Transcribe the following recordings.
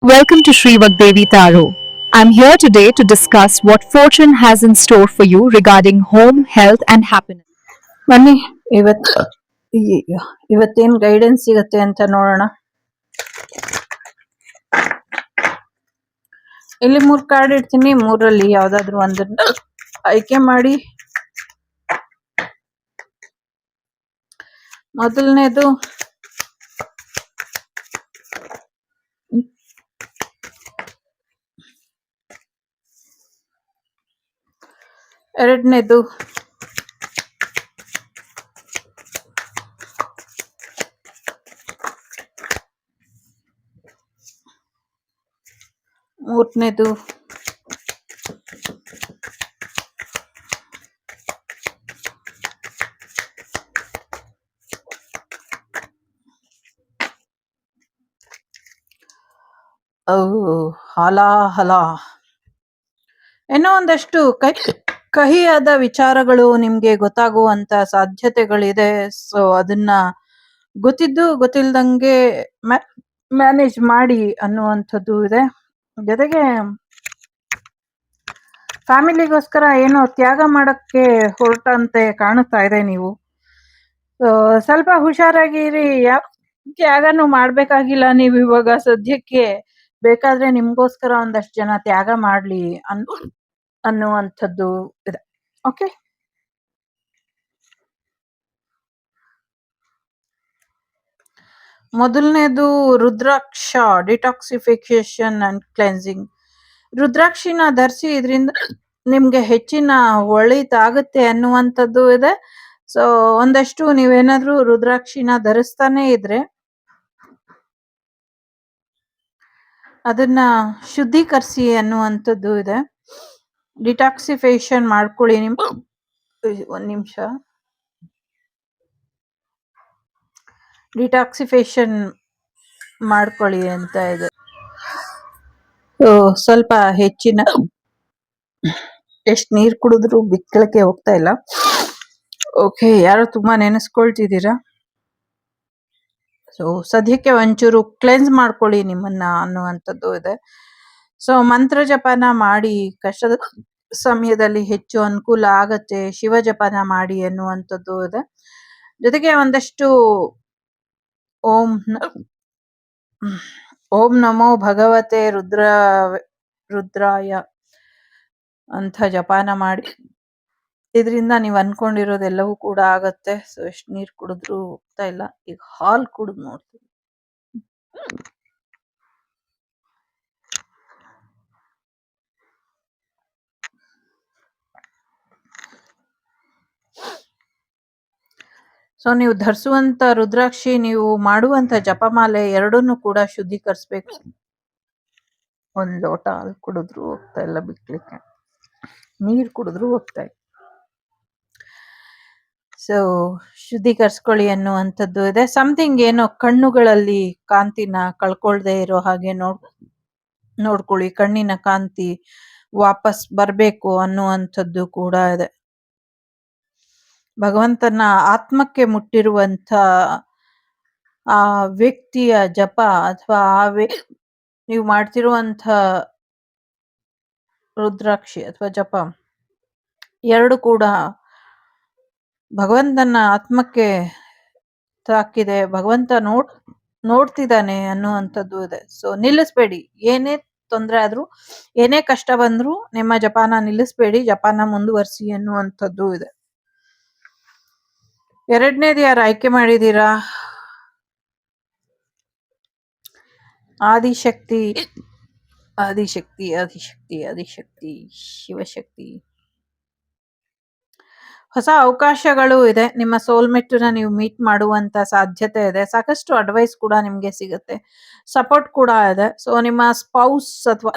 Welcome to Sri Vagdevi Taro. I'm here today to discuss what fortune has in store for you regarding home, health, and happiness. ಬನ್ನಿ ಇವತ್ ಇವತ್ತೇನ್ guidance ಸಿಗತ್ತೆ ಅಂತ ನೋಡೋಣ. ಇಲ್ಲಿ 3 card ಇಡ್ತೀನಿ, 3ರಲ್ಲಿ ಯಾವ್ದಾದ್ರು ಒಂದನ್ನ ಆಯ್ಕೆ ಮಾಡಿ. ಮೊದಲನೇದು ಎರಡನೇದು ಮೂರನೇದು ಹಲ ಏನೋ ಒಂದಷ್ಟು ಕಹಿಯಾದ ವಿಚಾರಗಳು ನಿಮ್ಗೆ ಗೊತ್ತಾಗುವಂತ ಸಾಧ್ಯತೆಗಳಿದೆ. ಸೊ ಅದನ್ನ ಗೊತ್ತಿದ್ದು ಗೊತ್ತಿಲ್ದಂಗೆ ಮ್ಯಾನೇಜ್ ಮಾಡಿ ಅನ್ನುವಂಥದ್ದು ಇದೆ. ಜೊತೆಗೆ ಫ್ಯಾಮಿಲಿಗೋಸ್ಕರ ಏನೋ ತ್ಯಾಗ ಮಾಡಕ್ಕೆ ಹೊರಟಂತೆ ಕಾಣುತ್ತಾ ಇದೆ ನೀವು. ಸ್ವಲ್ಪ ಹುಷಾರಾಗಿರಿ. ತ್ಯಾಗನೂ ಮಾಡ್ಬೇಕಾಗಿಲ್ಲ ನೀವು ಇವಾಗ ಸದ್ಯಕ್ಕೆ. ಬೇಕಾದ್ರೆ ನಿಮ್ಗೋಸ್ಕರ ಒಂದಷ್ಟು ಜನ ತ್ಯಾಗ ಮಾಡ್ಲಿ ಅನ್ನುವಂಥದ್ದು ಇದೆ. ಓಕೆ, ಮೊದಲನೇದು ರುದ್ರಾಕ್ಷ ಡಿಟಾಕ್ಸಿಫಿಕೇಶನ್ ಅಂಡ್ ಕ್ಲೆನ್ಸಿಂಗ್. ರುದ್ರಾಕ್ಷಿನ ಧರಿಸಿ, ಇದರಿಂದ ನಿಮ್ಗೆ ಹೆಚ್ಚಿನ ಒಳಿತಾಗುತ್ತೆ ಅನ್ನುವಂಥದ್ದು ಇದೆ. ಸೊ ಒಂದಷ್ಟು ನೀವೇನಾದ್ರೂ ರುದ್ರಾಕ್ಷಿನ ಧರಿಸ್ತಾನೆ ಇದ್ರೆ ಅದನ್ನ ಶುದ್ಧೀಕರಿಸಿ ಅನ್ನುವಂಥದ್ದು ಇದೆ. ಡಿಟಾಕ್ಸಿಫೇಷನ್ ಮಾಡ್ಕೊಳ್ಳಿ. ಒಂದ್ ನಿಮಿಷ. ಡಿಟಾಕ್ಸಿಫೇಷನ್ ಮಾಡ್ಕೊಳ್ಳಿ ಅಂತ ಇದೆ. ಸ್ವಲ್ಪ ಹೆಚ್ಚಿನ ಎಷ್ಟು ನೀರು ಕುಡಿದ್ರು ಬಿಕ್ಕಳಕ್ಕೆ ಹೋಗ್ತಾ ಇಲ್ಲ. ಓಕೆ, ಯಾರೋ ತುಂಬಾ ನೆನೆಸ್ಕೊಳ್ತಿದ್ದೀರಾ. ಸೊ ಸದ್ಯಕ್ಕೆ ಒಂಚೂರು ಕ್ಲೆನ್ಸ್ ಮಾಡ್ಕೊಳ್ಳಿ ನಿಮ್ಮನ್ನ ಅನ್ನುವಂಥದ್ದು ಇದೆ. ಸೊ ಮಂತ್ರ ಜಪನ ಮಾಡಿ, ಕಷ್ಟದ ಸಮಯದಲ್ಲಿ ಹೆಚ್ಚು ಅನುಕೂಲ ಆಗತ್ತೆ. ಶಿವ ಜಪನ ಮಾಡಿ ಅನ್ನುವಂಥದ್ದು ಇದೆ. ಜೊತೆಗೆ ಒಂದಷ್ಟು ಓಂ ನಮೋ ಭಗವತೆ ರುದ್ರಾಯ ಅಂತ ಜಪಾನ ಮಾಡಿ. ಇದರಿಂದ ನೀವು ಅನ್ಕೊಂಡಿರೋದೆಲ್ಲವೂ ಕೂಡ ಆಗತ್ತೆ. ಸೊ ಎಷ್ಟು ನೀರು ಕುಡಿದ್ರು ಹೋಗ್ತಾ ಇಲ್ಲ. ಈಗ ಹಾಲು ಕುಡಿದು ನೋಡ್ತೀವಿ. ಸೊ ನೀವು ಧರಿಸುವಂತ ರುದ್ರಾಕ್ಷಿ, ನೀವು ಮಾಡುವಂತ ಜಪಮಾಲೆ ಎರಡನ್ನೂ ಕೂಡ ಶುದ್ಧೀಕರಿಸ್ಬೇಕು. ಒಂದ್ ಲೋಟ ಹಾಲು ಕುಡಿದ್ರು ಹೋಗ್ತಾ ಇಲ್ಲ ಬಿಡ್ಲಿಕ್ಕೆ, ನೀರು ಕುಡಿದ್ರು ಹೋಗ್ತಾ ಇಲ್ಲ. ಸೊ ಶುದ್ಧೀಕರಿಸ್ಕೊಳ್ಳಿ ಅನ್ನುವಂಥದ್ದು ಇದೆ. ಸಮಥಿಂಗ್ ಏನೋ ಕಣ್ಣುಗಳಲ್ಲಿ ಕಾಂತಿನ ಕಳ್ಕೊಳ್ದೆ ಇರೋ ಹಾಗೆ ನೋಡ್ಕೊಳ್ಳಿ. ಕಣ್ಣಿನ ಕಾಂತಿ ವಾಪಸ್ ಬರ್ಬೇಕು ಅನ್ನುವಂಥದ್ದು ಕೂಡ ಇದೆ. ಭಗವಂತನ ಆತ್ಮಕ್ಕೆ ಮುಟ್ಟಿರುವಂತ ಆ ವ್ಯಕ್ತಿಯ ಜಪ ಅಥವಾ ನೀವು ಮಾಡ್ತಿರುವಂತ ರುದ್ರಾಕ್ಷಿ ಅಥವಾ ಜಪ ಎರಡು ಕೂಡ ಭಗವಂತನ ಆತ್ಮಕ್ಕೆ ತಾಕಿದೆ. ಭಗವಂತ ನೋಡ್ತಿದ್ದಾನೆ ಅನ್ನುವಂಥದ್ದು ಇದೆ. ಸೊ ನಿಲ್ಲಿಸ್ಬೇಡಿ. ಏನೇ ತೊಂದರೆ ಆದ್ರೂ, ಏನೇ ಕಷ್ಟ ಬಂದ್ರು ನಿಮ್ಮ ಜಪಾನ ನಿಲ್ಲಿಸ್ಬೇಡಿ, ಜಪಾನ ಮುಂದುವರಿಸಿ ಅನ್ನುವಂಥದ್ದು ಇದೆ. ಎರಡನೇದು ಯಾರು ಆಯ್ಕೆ ಮಾಡಿದೀರಾ? ಆದಿಶಕ್ತಿ ಆದಿಶಕ್ತಿ ಆದಿಶಕ್ತಿ ಆದಿಶಕ್ತಿ ಶಿವಶಕ್ತಿ. ಹೊಸ ಅವಕಾಶಗಳು ಇದೆ. ನಿಮ್ಮ ಸೋಲ್ಮೇಟ್ನ ನೀವು ಮೀಟ್ ಮಾಡುವಂತ ಸಾಧ್ಯತೆ ಇದೆ. ಸಾಕಷ್ಟು ಅಡ್ವೈಸ್ ಕೂಡ ನಿಮ್ಗೆ ಸಿಗುತ್ತೆ, ಸಪೋರ್ಟ್ ಕೂಡ ಇದೆ. ಸೊ ನಿಮ್ಮ ಸ್ಪೌಸ್ ಅಥವಾ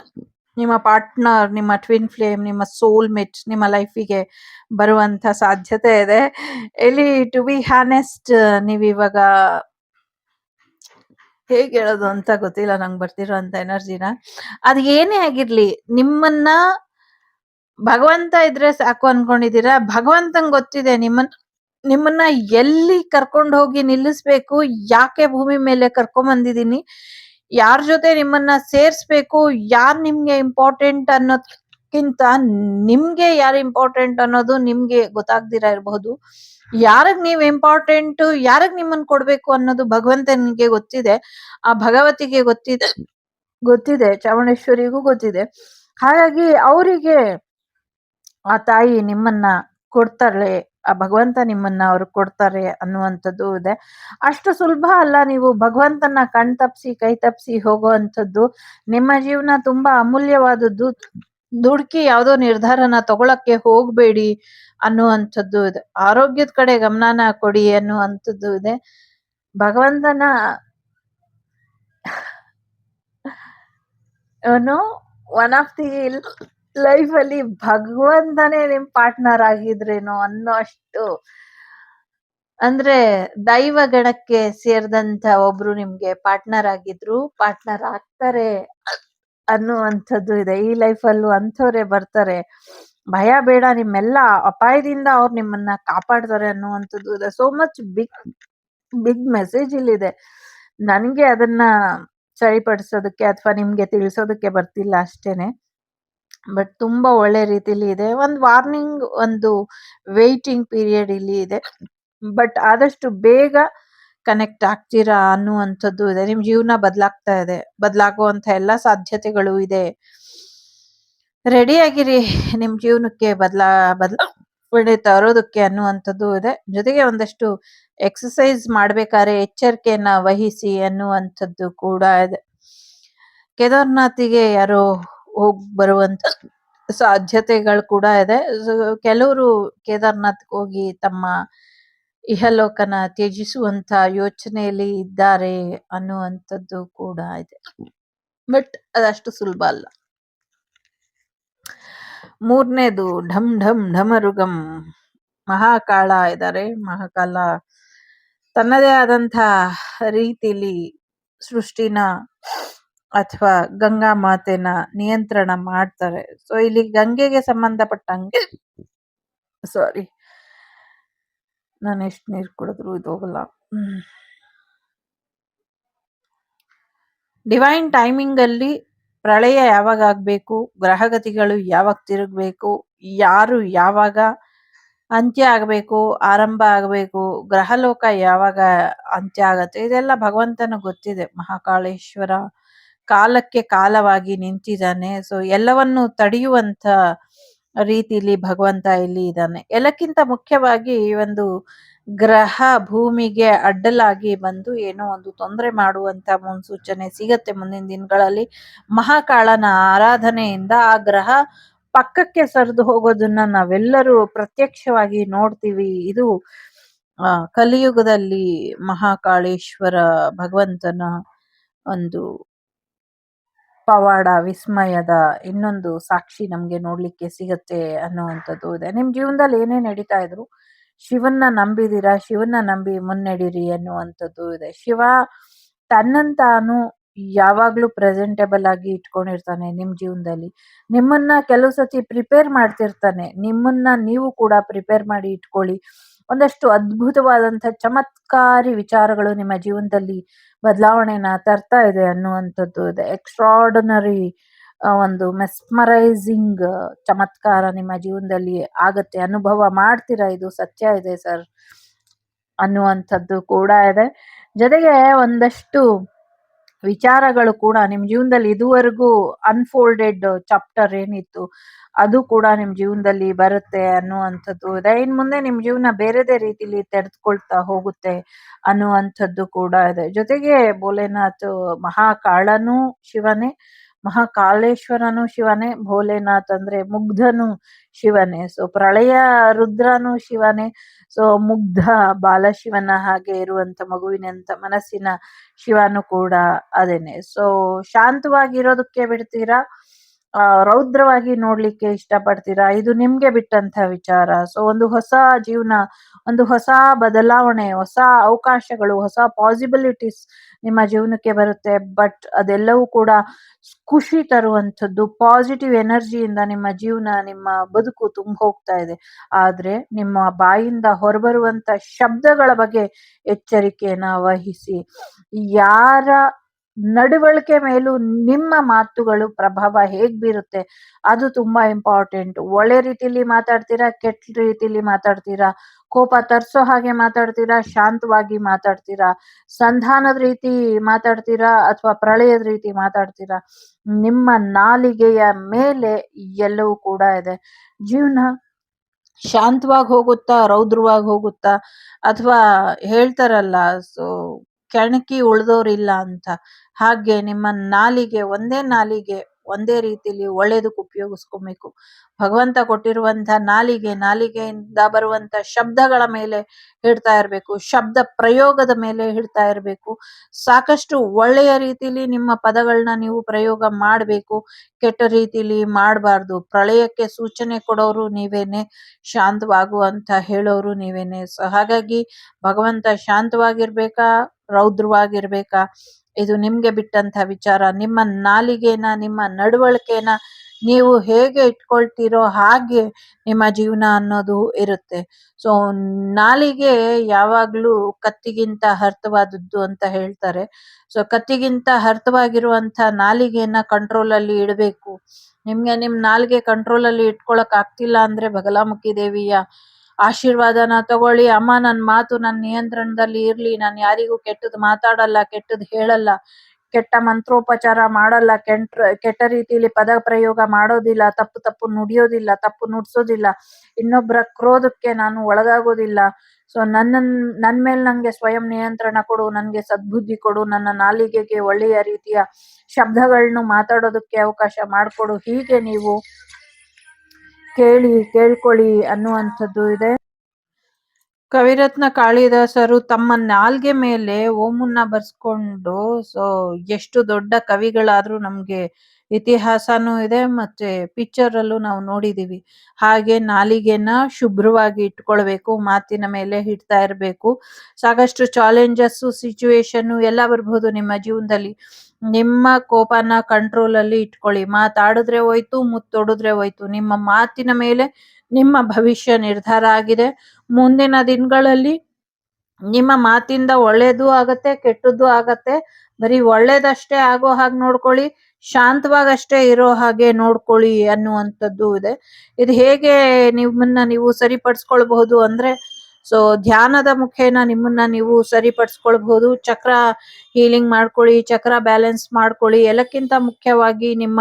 ನಿಮ್ಮ ಪಾರ್ಟ್ನರ್, ನಿಮ್ಮ ಟ್ವಿನ್ ಫ್ಲೇಮ್, ನಿಮ್ಮ ಸೋಲ್ಮೇಟ್ ನಿಮ್ಮ ಲೈಫಿಗೆ ಬರುವಂತ ಸಾಧ್ಯತೆ ಇದೆ. ಇಲ್ಲಿ ಟು ಬಿ ಹಾನೆಸ್ಟ್, ನೀವಿವಾಗ ಹೇಗೆ ಹೇಳೋದು ಅಂತ ಗೊತ್ತಿಲ್ಲ ನಂಗೆ ಬರ್ತಿರೋಂತ ಎನರ್ಜಿನ. ಅದು ಏನೇ ಆಗಿರ್ಲಿ, ನಿಮ್ಮನ್ನ ಭಗವಂತ ಇದ್ರೆ ಸಾಕು ಅನ್ಕೊಂಡಿದೀರಾ. ಭಗವಂತಂಗ್ ಗೊತ್ತಿದೆ ನಿಮ್ಮನ್ನ ಎಲ್ಲಿ ಕರ್ಕೊಂಡು ಹೋಗಿ ನಿಲ್ಲಿಸ್ಬೇಕು, ಯಾಕೆ ಭೂಮಿ ಮೇಲೆ ಕರ್ಕೊಂಡ್ ಬಂದಿದೀನಿ, ಯಾರ್ ಜೊತೆ ನಿಮ್ಮನ್ನ ಸೇರ್ಸ್ಬೇಕು, ಯಾರ್ ನಿಮ್ಗೆ ಇಂಪಾರ್ಟೆಂಟ್ ಅನ್ನೋದ್ಕಿಂತ ನಿಮ್ಗೆ ಯಾರು ಇಂಪಾರ್ಟೆಂಟ್ ಅನ್ನೋದು ನಿಮ್ಗೆ ಗೊತ್ತಾಗ್ದಿರ ಇರಬಹುದು. ಯಾರಿಗ್ ನೀವ್ ಇಂಪಾರ್ಟೆಂಟ್, ಯಾರಿಗ್ ನಿಮ್ಮನ್ ಕೊಡ್ಬೇಕು ಅನ್ನೋದು ಭಗವಂತನಿಗೆ ಗೊತ್ತಿದೆ. ಆ ಭಗವತಿಗೆ ಗೊತ್ತಿದೆ, ಚಾಮುಂಡೇಶ್ವರಿಗೂ ಗೊತ್ತಿದೆ. ಹಾಗಾಗಿ ಅವರಿಗೆ ಆ ತಾಯಿ ನಿಮ್ಮನ್ನ ಕೊಡ್ತಾಳೆ, ಆ ಭಗವಂತ ನಿಮ್ಮನ್ನ ಅವ್ರಿಗೆ ಕೊಡ್ತಾರೆ ಅನ್ನುವಂಥದ್ದು ಇದೆ. ಅಷ್ಟು ಸುಲಭ ಅಲ್ಲ ನೀವು ಭಗವಂತನ ಕಣ್ ತಪ್ಸಿ ಕೈ ತಪ್ಸಿ ಹೋಗುವಂಥದ್ದು. ನಿಮ್ಮ ಜೀವನ ತುಂಬಾ ಅಮೂಲ್ಯವಾದದ್ದು. ದುಡುಕಿ ಯಾವ್ದೋ ನಿರ್ಧಾರನ ತಗೊಳಕ್ಕೆ ಹೋಗ್ಬೇಡಿ ಅನ್ನುವಂಥದ್ದು ಇದೆ. ಆರೋಗ್ಯದ ಕಡೆ ಗಮನನ ಕೊಡಿ ಅನ್ನುವಂಥದ್ದು ಇದೆ. ಭಗವಂತನ ಒನ್ ಆಫ್ ದಿ ಲೈಫ್ ಅಲ್ಲಿ ಭಗವಂತನೇ ನಿಮ್ ಪಾರ್ಟ್ನರ್ ಆಗಿದ್ರೇನೋ ಅನ್ನೋ ಅಷ್ಟು, ಅಂದ್ರೆ ದೈವ ಗಣಕ್ಕೆ ಸೇರಿದಂತ ಒಬ್ರು ನಿಮ್ಗೆ ಪಾರ್ಟ್ನರ್ ಆಗಿದ್ರು, ಪಾರ್ಟ್ನರ್ ಆಗ್ತಾರೆ ಅನ್ನುವಂಥದ್ದು ಇದೆ. ಈ ಲೈಫ್ ಅಲ್ಲೂ ಅಂಥವ್ರೆ ಬರ್ತಾರೆ. ಭಯ ಬೇಡ, ನಿಮ್ಮೆಲ್ಲ ಅಪಾಯದಿಂದ ಅವ್ರು ನಿಮ್ಮನ್ನ ಕಾಪಾಡ್ತಾರೆ ಅನ್ನುವಂಥದ್ದು ಇದೆ. ಸೋ ಮಚ್ ಬಿಗ್ ಮೆಸೇಜ್ ಇಲ್ಲಿದೆ. ನನಗೆ ಅದನ್ನ ಸರಿಪಡಿಸೋದಕ್ಕೆ ಅಥವಾ ನಿಮ್ಗೆ ತಿಳಿಸೋದಕ್ಕೆ ಬರ್ತಿಲ್ಲ ಅಷ್ಟೇನೆ. ಬಟ್ ತುಂಬಾ ಒಳ್ಳೆ ರೀತಿಲಿ ಇದೆ. ಒಂದು ವಾರ್ನಿಂಗ್, ಒಂದು ವೇಟಿಂಗ್ ಪೀರಿಯಡ್ ಇಲ್ಲಿ ಇದೆ. ಬಟ್ ಆದಷ್ಟು ಬೇಗ ಕನೆಕ್ಟ್ ಆಗ್ತೀರಾ ಅನ್ನುವಂಥದ್ದು ಇದೆ. ನಿಮ್ ಜೀವನ ಬದಲಾಗ್ತಾ ಇದೆ, ಬದಲಾಗುವಂತ ಎಲ್ಲಾ ಸಾಧ್ಯತೆಗಳು ಇದೆ. ರೆಡಿ ಆಗಿರಿ ನಿಮ್ ಜೀವನಕ್ಕೆ ಬದಲಾವಣೆ ತರೋದಕ್ಕೆ ಅನ್ನುವಂಥದ್ದು ಇದೆ. ಜೊತೆಗೆ ಒಂದಷ್ಟು ಎಕ್ಸಸೈಸ್ ಮಾಡ್ಬೇಕಾದ್ರೆ ಎಚ್ಚರಿಕೆಯನ್ನ ವಹಿಸಿ ಅನ್ನುವಂಥದ್ದು ಕೂಡ ಇದೆ. ಕೇದಾರ್ನಾಥಿಗೆ ಯಾರೋ ಹೋಗ್ ಬರುವಂತ ಸಾಧ್ಯತೆಗಳು ಕೂಡ ಇದೆ. ಕೆಲವರು ಕೇದಾರ್ನಾಥ್ಗೆ ಹೋಗಿ ತಮ್ಮ ಇಹಲೋಕನ ತ್ಯಜಿಸುವಂತ ಯೋಚನೆಯಲ್ಲಿ ಇದ್ದಾರೆ ಅನ್ನುವಂಥದ್ದು ಕೂಡ ಇದೆ. ಬಟ್ ಅದಷ್ಟು ಸುಲಭ ಅಲ್ಲ. ಮೂರನೇದು ಢಮ್ ಢಮ್ ಢಮರುಗಂ ಮಹಾಕಾಳ ಇದ್ದಾರೆ. ಮಹಾಕಾಳ ತನ್ನದೇ ಆದಂತ ರೀತಿಲಿ ಸೃಷ್ಟಿನ ಅಥವಾ ಗಂಗಾ ಮಾತೆನ ನಿಯಂತ್ರಣ ಮಾಡ್ತಾರೆ. ಸೊ ಇಲ್ಲಿ ಗಂಗೆಗೆ ಸಂಬಂಧಪಟ್ಟಂಗೆ, ಸಾರಿ ನಾನು ಎಷ್ಟು ನೀರು ಕುಡಿದ್ರು ಇದು ಹೋಗಲ್ಲ. ಡಿವೈನ್ ಟೈಮಿಂಗ್ ಅಲ್ಲಿ ಪ್ರಳಯ ಯಾವಾಗ ಆಗ್ಬೇಕು, ಗ್ರಹಗತಿಗಳು ಯಾವಾಗ ತಿರುಗಬೇಕು, ಯಾರು ಯಾವಾಗ ಅಂತ್ಯ ಆಗಬೇಕು, ಆರಂಭ ಆಗಬೇಕು, ಗ್ರಹಲೋಕ ಯಾವಾಗ ಅಂತ್ಯ ಆಗತ್ತೆ, ಇದೆಲ್ಲ ಭಗವಂತನ ಗೊತ್ತಿದೆ. ಮಹಾಕಾಳೇಶ್ವರ ಕಾಲಕ್ಕೆ ಕಾಲವಾಗಿ ನಿಂತಿದ್ದಾನೆ. ಸೊ ಎಲ್ಲವನ್ನು ತಡೆಯುವಂತ ರೀತಿಲಿ ಭಗವಂತ ಇಲ್ಲಿ ಇದ್ದಾನೆ. ಎಲ್ಲಕ್ಕಿಂತ ಮುಖ್ಯವಾಗಿ ಒಂದು ಗ್ರಹ ಭೂಮಿಗೆ ಅಡ್ಡಲಾಗಿ ಬಂದು ಏನೋ ಒಂದು ತೊಂದರೆ ಮಾಡುವಂತ ಮುನ್ಸೂಚನೆ ಸಿಗತ್ತೆ ಮುಂದಿನ ದಿನಗಳಲ್ಲಿ. ಮಹಾಕಾಳನ ಆರಾಧನೆಯಿಂದ ಆ ಗ್ರಹ ಪಕ್ಕಕ್ಕೆ ಸರಿದು ಹೋಗೋದನ್ನ ನಾವೆಲ್ಲರೂ ಪ್ರತ್ಯಕ್ಷವಾಗಿ ನೋಡ್ತೀವಿ. ಇದು ಕಲಿಯುಗದಲ್ಲಿ ಮಹಾಕಾಳೇಶ್ವರ ಭಗವಂತನ ಒಂದು ಪವಾಡ, ವಿಸ್ಮಯದ ಇನ್ನೊಂದು ಸಾಕ್ಷಿ ನಮ್ಗೆ ನೋಡ್ಲಿಕ್ಕೆ ಸಿಗತ್ತೆ ಅನ್ನುವಂಥದ್ದು ಇದೆ. ನಿಮ್ ಜೀವನದಲ್ಲಿ ಏನೇ ನಡೀತಾ ಇದ್ರು ಶಿವನ್ನ ನಂಬಿದೀರಾ, ಶಿವನ್ನ ನಂಬಿ ಮುನ್ನಡೀರಿ ಅನ್ನುವಂಥದ್ದು ಇದೆ. ಶಿವ ತನ್ನಂತಾನು ಯಾವಾಗ್ಲೂ ಪ್ರೆಸೆಂಟೇಬಲ್ ಆಗಿ ಇಟ್ಕೊಂಡಿರ್ತಾನೆ ನಿಮ್ ಜೀವನದಲ್ಲಿ. ನಿಮ್ಮನ್ನ ಕೆಲವು ಸತಿ ಪ್ರಿಪೇರ್ ಮಾಡ್ತಿರ್ತಾನೆ. ನಿಮ್ಮನ್ನ ನೀವು ಕೂಡ ಪ್ರಿಪೇರ್ ಮಾಡಿ ಇಟ್ಕೊಳ್ಳಿ. ಒಂದಷ್ಟು ಅದ್ಭುತವಾದಂಥ ಚಮತ್ಕಾರಿ ವಿಚಾರಗಳು ನಿಮ್ಮ ಜೀವನದಲ್ಲಿ ಬದಲಾವಣೆನ ತರ್ತಾ ಇದೆ ಅನ್ನುವಂಥದ್ದು ಇದೆ. ಎಕ್ಸ್ಟ್ರಾರ್ಡಿನರಿ ಒಂದು ಮೆಸ್ಮರೈಸಿಂಗ್ ಚಮತ್ಕಾರ ನಿಮ್ಮ ಜೀವನದಲ್ಲಿ ಆಗತ್ತೆ, ಅನುಭವ ಮಾಡ್ತೀರಾ, ಇದು ಸತ್ಯ ಇದೆ ಸರ್ ಅನ್ನುವಂಥದ್ದು ಕೂಡ ಇದೆ. ಜೊತೆಗೆ ಒಂದಷ್ಟು ವಿಚಾರಗಳು ಕೂಡ ನಿಮ್ ಜೀವನದಲ್ಲಿ ಇದುವರೆಗೂ ಅನ್ಫೋಲ್ಡೆಡ್ ಚಾಪ್ಟರ್ ಏನಿತ್ತು ಅದು ಕೂಡ ನಿಮ್ ಜೀವನದಲ್ಲಿ ಬರುತ್ತೆ ಅನ್ನುವಂಥದ್ದು ಇದೆ. ಇನ್ ಮುಂದೆ ನಿಮ್ ಜೀವನ ಬೇರೆದೇ ರೀತಿಲಿ ತೆರೆದುಕೊಳ್ತಾ ಹೋಗುತ್ತೆ ಅನ್ನುವಂಥದ್ದು ಕೂಡ ಇದೆ. ಜೊತೆಗೆ ಭೋಲೆನಾಥ್ ಮಹಾಕಾಳನೂ ಶಿವನೇ, ಮಹಾಕಾಳೇಶ್ವರನು ಶಿವನೇ, ಭೋಲೆನಾಥ್ ಅಂದ್ರೆ ಮುಗ್ಧನು ಶಿವನೇ. ಸೊ ಪ್ರಳಯ ರುದ್ರನು ಶಿವನೇ. ಸೊ ಮುಗ್ಧ ಬಾಲಶಿವನ ಹಾಗೆ ಇರುವಂತ ಮಗುವಿನಂತ ಮನಸ್ಸಿನ ಶಿವನು ಕೂಡ ಅದೇನೆ. ಸೊ ಶಾಂತವಾಗಿರೋದಕ್ಕೆ ಬಿಡ್ತೀರಾ, ರೌದ್ರವಾಗಿ ನೋಡ್ಲಿಕ್ಕೆ ಇಷ್ಟಪಡ್ತೀರಾ, ಇದು ನಿಮ್ಗೆ ಬಿಟ್ಟಂತ ವಿಚಾರ. ಸೊ ಒಂದು ಹೊಸ ಜೀವನ, ಒಂದು ಹೊಸ ಬದಲಾವಣೆ, ಹೊಸ ಅವಕಾಶಗಳು, ಹೊಸ ಪಾಸಿಬಿಲಿಟೀಸ್ ನಿಮ್ಮ ಜೀವನಕ್ಕೆ ಬರುತ್ತೆ. ಬಟ್ ಅದೆಲ್ಲವೂ ಕೂಡ ಖುಷಿ ತರುವಂಥದ್ದು, ಪಾಸಿಟಿವ್ ಎನರ್ಜಿಯಿಂದ ನಿಮ್ಮ ಜೀವನ, ನಿಮ್ಮ ಬದುಕು ತುಂಬ ಹೋಗ್ತಾ ಇದೆ. ಆದ್ರೆ ನಿಮ್ಮ ಬಾಯಿಂದ ಹೊರಬರುವಂತ ಶಬ್ದಗಳ ಬಗ್ಗೆ ಎಚ್ಚರಿಕೆಯನ್ನ ವಹಿಸಿ. ಯಾರ ನಡವಳಿಕೆ ಮೇಲೂ ನಿಮ್ಮ ಮಾತುಗಳು ಪ್ರಭಾವ ಹೇಗ್ ಬೀರುತ್ತೆ ಅದು ತುಂಬಾ ಇಂಪಾರ್ಟೆಂಟ್. ಒಳ್ಳೆ ರೀತಿಲಿ ಮಾತಾಡ್ತೀರಾ, ಕೆಟ್ಟ ರೀತಿಲಿ ಮಾತಾಡ್ತೀರಾ, ಕೋಪ ತರ್ಸೋ ಹಾಗೆ ಮಾತಾಡ್ತೀರಾ, ಶಾಂತವಾಗಿ ಮಾತಾಡ್ತೀರಾ, ಸಂಧಾನದ ರೀತಿ ಮಾತಾಡ್ತೀರಾ ಅಥವಾ ಪ್ರಳಯದ ರೀತಿ ಮಾತಾಡ್ತೀರಾ, ನಿಮ್ಮ ನಾಲಿಗೆಯ ಮೇಲೆ ಎಲ್ಲವೂ ಕೂಡ ಇದೆ. ಜೀವನ ಶಾಂತವಾಗಿ ಹೋಗುತ್ತಾ, ರೌದ್ರವಾಗಿ ಹೋಗುತ್ತಾ, ಅಥವಾ ಹೇಳ್ತಾರಲ್ಲ, ಸೊ ಕೆಣಕಿ ಉಳ್ದೋರಿಲ್ಲ ಅಂತ. ಹಾಗೆ ನಿಮ್ಮ ನಾಲಿಗೆ ಒಂದೇ ರೀತಿಲಿ ಒಳ್ಳೇದಕ್ಕೆ ಉಪಯೋಗಿಸ್ಕೊಬೇಕು. ಭಗವಂತ ಕೊಟ್ಟಿರುವಂತ ನಾಲಿಗೆಯಿಂದ ಬರುವಂತ ಶಬ್ದಗಳ ಮೇಲೆ ಹಿಡ್ತಾ ಇರ್ಬೇಕು, ಶಬ್ದ ಪ್ರಯೋಗದ ಮೇಲೆ ಹಿಡ್ತಾ ಇರ್ಬೇಕು. ಸಾಕಷ್ಟು ಒಳ್ಳೆಯ ರೀತಿಲಿ ನಿಮ್ಮ ಪದಗಳನ್ನ ನೀವು ಪ್ರಯೋಗ ಮಾಡ್ಬೇಕು, ಕೆಟ್ಟ ರೀತಿಲಿ ಮಾಡಬಾರ್ದು. ಪ್ರಳಯಕ್ಕೆ ಸೂಚನೆ ಕೊಡೋರು ನೀವೇನೆ, ಶಾಂತವಾಗು ಅಂತ ಹೇಳೋರು ನೀವೇನೆ. ಸೊ ಹಾಗಾಗಿ ಭಗವಂತ ಶಾಂತವಾಗಿರ್ಬೇಕಾ, ರೌದ್ರವಾಗಿರ್ಬೇಕಾ, ಇದು ನಿಮ್ಗೆ ಬಿಟ್ಟಂತ ವಿಚಾರ. ನಿಮ್ಮ ನಾಲಿಗೆನ, ನಿಮ್ಮ ನಡವಳಿಕೆನ ನೀವು ಹೇಗೆ ಇಟ್ಕೊಳ್ತೀರೋ ಹಾಗೆ ನಿಮ್ಮ ಜೀವನ ಅನ್ನೋದು ಇರುತ್ತೆ. ಸೊ ನಾಲಿಗೆ ಯಾವಾಗ್ಲೂ ಕತ್ತಿಗಿಂತ ಹರ್ತವಾದದ್ದು ಅಂತ ಹೇಳ್ತಾರೆ. ಸೊ ಕತ್ತಿಗಿಂತ ಹರ್ತವಾಗಿರುವಂತ ನಾಲಿಗೆನ ಕಂಟ್ರೋಲ್ ಅಲ್ಲಿ ಇಡಬೇಕು. ನಿಮ್ಗೆ ನಿಮ್ ನಾಲಿಗೆ ಕಂಟ್ರೋಲ್ ಅಲ್ಲಿ ಇಟ್ಕೊಳಕ್ ಆಗ್ತಿಲ್ಲ ಅಂದ್ರೆ ಬಗಲಾಮುಖಿ ದೇವಿಯ ಆಶೀರ್ವಾದನ ತಗೊಳ್ಳಿ. ಅಮ್ಮ, ನನ್ನ ಮಾತು ನನ್ನ ನಿಯಂತ್ರಣದಲ್ಲಿ ಇರ್ಲಿ, ನಾನು ಯಾರಿಗೂ ಕೆಟ್ಟದ್ ಮಾತಾಡಲ್ಲ, ಕೆಟ್ಟದ್ ಹೇಳಲ್ಲ, ಕೆಟ್ಟ ಮಂತ್ರೋಪಚಾರ ಮಾಡಲ್ಲ, ಕೆಟ್ಟ ರೀತಿಯಲ್ಲಿ ಪದ ಪ್ರಯೋಗ ಮಾಡೋದಿಲ್ಲ, ತಪ್ಪು ನುಡಿಯೋದಿಲ್ಲ, ತಪ್ಪು ನುಡ್ಸೋದಿಲ್ಲ, ಇನ್ನೊಬ್ಬರ ಕ್ರೋಧಕ್ಕೆ ನಾನು ಒಳಗಾಗೋದಿಲ್ಲ. ಸೊ ನನ್ ಮೇಲೆ ನಂಗೆ ಸ್ವಯಂ ನಿಯಂತ್ರಣ ಕೊಡು, ನನ್ಗೆ ಸದ್ಬುದ್ಧಿ ಕೊಡು, ನನ್ನ ನಾಲಿಗೆಗೆ ಒಳ್ಳೆಯ ರೀತಿಯ ಶಬ್ದಗಳನ್ನು ಮಾತಾಡೋದಕ್ಕೆ ಅವಕಾಶ ಮಾಡಿಕೊಡು. ಹೀಗೆ ನೀವು ಕೇಳ್ಕೊಳ್ಳಿ ಅನ್ನುವಂಥದ್ದು ಇದೆ. ಕವಿರತ್ನ ಕಾಳಿದಾಸರು ತಮ್ಮ ನಾಲ್ಗೆ ಮೇಲೆ ಓಮನ್ನ ಬರ್ಸ್ಕೊಂಡು, ಸೊ ಎಷ್ಟು ದೊಡ್ಡ ಕವಿಗಳಾದ್ರೂ ನಮ್ಗೆ ಇತಿಹಾಸನೂ ಇದೆ, ಮತ್ತೆ ಪಿಕ್ಚರ್ ಅಲ್ಲೂ ನಾವು ನೋಡಿದೀವಿ. ಹಾಗೆ ನಾಲಿಗೆನ ಶುಭ್ರವಾಗಿ ಇಟ್ಕೊಳ್ಬೇಕು, ಮಾತಿನ ಮೇಲೆ ಇಡ್ತಾ ಇರ್ಬೇಕು. ಸಾಕಷ್ಟು ಚಾಲೆಂಜಸ್, ಸಿಚುವೇಶನ್ ಎಲ್ಲ ಬರ್ಬೋದು ನಿಮ್ಮ ಜೀವನದಲ್ಲಿ. ನಿಮ್ಮ ಕೋಪನ ಕಂಟ್ರೋಲ್ ಅಲ್ಲಿ ಇಟ್ಕೊಳ್ಳಿ. ಮಾತಾಡಿದ್ರೆ ಹೋಯ್ತು, ಮುತ್ತೊಡಿದ್ರೆ ಹೋಯ್ತು. ನಿಮ್ಮ ಮಾತಿನ ಮೇಲೆ ನಿಮ್ಮ ಭವಿಷ್ಯ ನಿರ್ಧಾರ ಆಗಿದೆ. ಮುಂದಿನ ದಿನಗಳಲ್ಲಿ ನಿಮ್ಮ ಮಾತಿಂದ ಒಳ್ಳೇದು ಆಗತ್ತೆ, ಕೆಟ್ಟದ್ದು ಆಗತ್ತೆ. ಬರೀ ಒಳ್ಳೇದಷ್ಟೇ ಆಗೋ ಹಾಗೆ ನೋಡ್ಕೊಳ್ಳಿ, ಶಾಂತವಾಗಷ್ಟೇ ಇರೋ ಹಾಗೆ ನೋಡ್ಕೊಳ್ಳಿ ಅನ್ನುವಂಥದ್ದು ಇದೆ. ಇದು ಹೇಗೆ ನಿಮ್ಮನ್ನ ನೀವು ಸರಿಪಡಿಸ್ಕೊಳ್ಬಹುದು ಅಂದ್ರೆ, ಸೊ ಧ್ಯಾನದ ಮುಖೇನ ನಿಮ್ಮನ್ನ ನೀವು ಸರಿಪಡಿಸ್ಕೊಳ್ಬಹುದು. ಚಕ್ರ ಹೀಲಿಂಗ್ ಮಾಡ್ಕೊಳ್ಳಿ, ಚಕ್ರ ಬ್ಯಾಲೆನ್ಸ್ ಮಾಡ್ಕೊಳ್ಳಿ. ಎಲ್ಲಕ್ಕಿಂತ ಮುಖ್ಯವಾಗಿ ನಿಮ್ಮ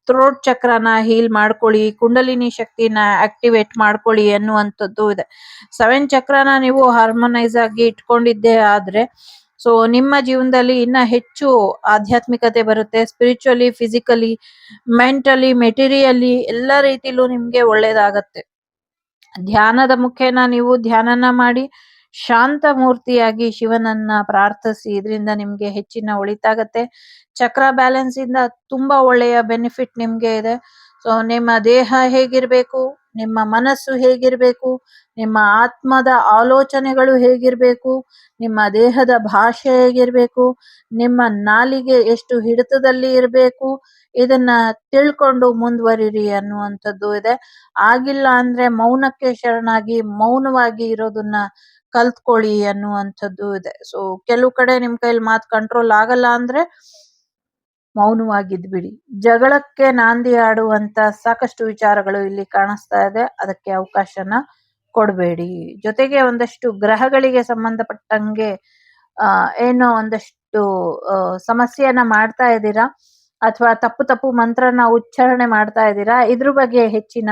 ಥ್ರೋಟ್ ಚಕ್ರನ ಹೀಲ್ ಮಾಡ್ಕೊಳ್ಳಿ, ಕುಂಡಲಿನಿ ಶಕ್ತಿನ ಆಕ್ಟಿವೇಟ್ ಮಾಡ್ಕೊಳ್ಳಿ ಅನ್ನುವಂಥದ್ದು ಇದೆ. 7 ಚಕ್ರನ ನೀವು ಹಾರ್ಮೋನೈಸ್ ಆಗಿ ಇಟ್ಕೊಂಡಿದ್ದೇ ಆದ್ರೆ, ಸೊ ನಿಮ್ಮ ಜೀವನದಲ್ಲಿ ಇನ್ನ ಹೆಚ್ಚು ಆಧ್ಯಾತ್ಮಿಕತೆ ಬರುತ್ತೆ. ಸ್ಪಿರಿಚುವಲಿ, ಫಿಸಿಕಲಿ, ಮೆಂಟಲಿ, ಮೆಟೀರಿಯಲಿ ಎಲ್ಲ ರೀತಿಲೂ ನಿಮ್ಗೆ ಒಳ್ಳೇದಾಗತ್ತೆ. ಧ್ಯಾನದ ಮುಖೇನ ನೀವು ಧ್ಯಾನನ ಮಾಡಿ ಶಾಂತ ಮೂರ್ತಿಯಾಗಿ ಶಿವನನ್ನ ಪ್ರಾರ್ಥಿಸಿ. ಇದರಿಂದ ನಿಮ್ಗೆ ಹೆಚ್ಚಿನ ಒಳಿತಾಗತ್ತೆ. ಚಕ್ರ ಬ್ಯಾಲೆನ್ಸ್ ಇಂದ ತುಂಬಾ ಒಳ್ಳೆಯ ಬೆನಿಫಿಟ್ ನಿಮ್ಗೆ ಇದೆ. ಸೊ ನಿಮ್ಮ ದೇಹ ಹೇಗಿರ್ಬೇಕು, ನಿಮ್ಮ ಮನಸ್ಸು ಹೇಗಿರ್ಬೇಕು, ನಿಮ್ಮ ಆತ್ಮದ ಆಲೋಚನೆಗಳು ಹೇಗಿರ್ಬೇಕು, ನಿಮ್ಮ ದೇಹದ ಭಾಷೆ ಹೇಗಿರ್ಬೇಕು, ನಿಮ್ಮ ನಾಲಿಗೆ ಎಷ್ಟು ಹಿಡಿತದಲ್ಲಿ ಇರಬೇಕು, ಇದನ್ನ ತಿಳ್ಕೊಂಡು ಮುಂದುವರಿರಿ ಅನ್ನುವಂಥದ್ದು ಇದೆ. ಆಗಿಲ್ಲ ಅಂದ್ರೆ ಮೌನಕ್ಕೆ ಶರಣಾಗಿ ಮೌನವಾಗಿ ಇರೋದನ್ನ ಕಲ್ತ್ಕೊಳ್ಳಿ ಅನ್ನುವಂಥದ್ದು ಇದೆ. ಸೊ ಕೆಲವು ಕಡೆ ನಿಮ್ ಕೈಲಿ ಮಾತು ಕಂಟ್ರೋಲ್ ಆಗಲ್ಲ ಅಂದ್ರೆ ಮೌನವಾಗಿದ್ಬಿಡಿ. ಜಗಳಕ್ಕೆ ನಾಂದಿ ಆಡುವಂತ ಸಾಕಷ್ಟು ವಿಚಾರಗಳು ಇಲ್ಲಿ ಕಾಣಿಸ್ತಾ ಇದೆ. ಅದಕ್ಕೆ ಅವಕಾಶನ ಕೊಡಬೇಡಿ. ಜೊತೆಗೆ ಒಂದಷ್ಟು ಗ್ರಹಗಳಿಗೆ ಸಂಬಂಧಪಟ್ಟಂಗೆ ಏನೋ ಒಂದಷ್ಟು ಸಮಸ್ಯೆಯನ್ನ ಮಾಡ್ತಾ ಇದ್ದೀರಾ, ಅಥವಾ ತಪ್ಪು ಮಂತ್ರನ ಉಚ್ಚಾರಣೆ ಮಾಡ್ತಾ ಇದ್ದೀರಾ. ಇದ್ರ ಬಗ್ಗೆ ಹೆಚ್ಚಿನ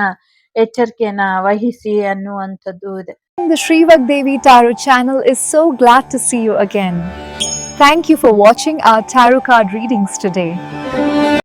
ಎಚ್ಚರಿಕೆಯನ್ನ ವಹಿಸಿ ಅನ್ನುವಂಥದ್ದು ಇದೆ. The Shrivak Devi Tarot channel is so glad to see you again. Thank you for watching our tarot card readings today.